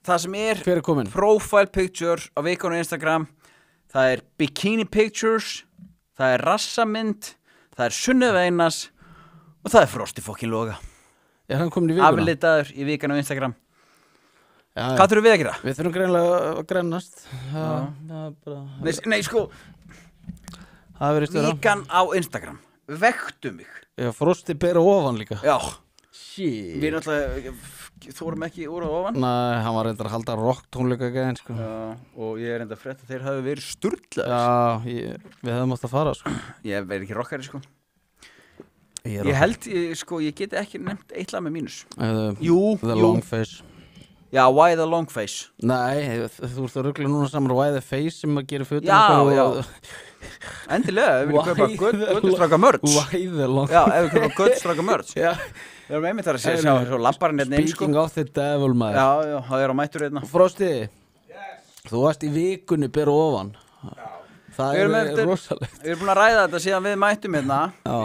það sem Hver kominn? profile picture á Vikan á Instagram, það bikini pictures, það rassamynd, það Sunneva Einars og það Frosti fokkin Loga. Hann komin í vikuna? Aflitaður í Vikan á Instagram. Já, Hvað þurfum við að gera? Við þurfum greinlega að grennast. Nei, sko, Það verið störa. Vikan á Instagram. Vektu mig. Já, Frosti bera ofan líka. Já. Shit. Við náttúrulega þórum ekki úr og ofan. Nei, hann var reyndar að halda rock tónleika gæðin, sko. Já, og ég reynda að frétta að þeir hafi verið sturlaðir. Já, við hefðum átt að fara, sko. Ég verið ekki rockari, sko. Ég Ég held, sko, ég geti ekki nefnt eitt lag með mínus. The Long Face. Já, Why the Long Face. Nei, þú ert að ruggla núna saman Why the Face sem að gera fötum. Já. Endilega, ef við viljum kaupa gullstráka mörds. Why the Long Já, ef við kaupa gullstráka mörds. Já. Við erum einmitt þar að sjá svo lamparinn hérna inn, sko. Speaking of the devil, maður. Já, það á mættur hérna. Frosti, þú varst í vikunni bera ofan. Það rosalegt. Við erum búin að ræða þetta síðan við mættum hérna.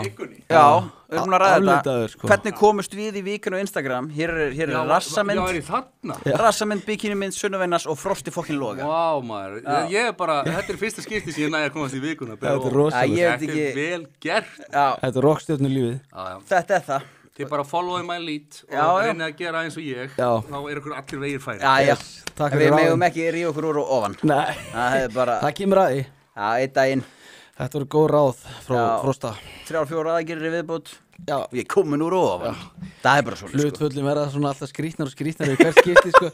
Vikunni? Já, við erum búin að ræða Aflitaður, þetta. sko. Hvernig komust við í Vikan á Instagram? Hér er rassamynd. Já, er í þarna? Rassamynd, bikinimynd, Sunneva Einars og Frosti fokkin Loga. Vá, maður. Ég er bara, þetta er fyrsta skipti sem ég næði að komast í vikuna. Þetta er rosalegt. Ég veit Þetta er ekki. vel gert. Já, Þetta er rockstjörnu lífið. Já. þetta er það. Þið bara followið my lead Já, og já. reynið að gera eins og ég. Já. Þá er ykkur allir vegir færi. Já. Takk En fyrir við ráðin. megum ekki rífa okkur úr og ofan. Nei, Það er bara, það kemur að því. já, einn daginn, Þetta voru góð ráð frá Já. Frosta. 3-4 aðgerir í viðbót. Já, Ég er komin úr og ofan. Það er bara svona, sko. hlutföllin verða svona alltaf skrýtnar og skrýtnar í hvert skipti, sko.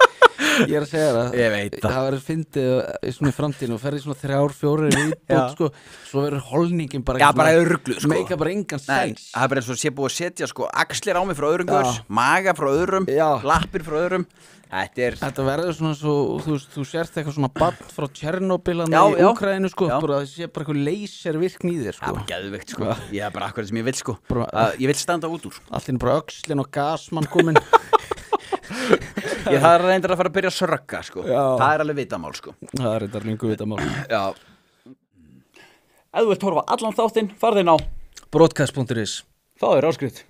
Ég er að segja það. Ég veit það. Það verður fyndið í svona í framtíðinu og ferði svona 3-4 viðbót, Já. sko. Svo verður holningin bara Já, bara örgluð, sko. Meika bara engan Nei, sens. það er bara eins og sé búið að setja, sko, axlir á mig frá öðrum gurs, maga frá öðrum, Já. lappir frá öðrum. Þetta verður svona svo, þú sérst eitthvað svona barn frá Tjernobyl Já, í já. Úkraínu, sko. Já. Bara það sé bara eitthvað leyservirkni í þér, Það er sko. bara geðveikt, sko. Ég er bara akkurat sem ég vil, sko. Bara- Ég vil standa út úr. Allt inn bara öxlin og gasmann komin. Ég þarf reyndar að fara að byrja að sörga, sko. Já. Það er alveg vitamál, sko. Það er þetta lengu vitamál. Já. Ef þú vilt horfa allan þáttinn, farðu inn á Broadcast.is Fáðu þér áskrift.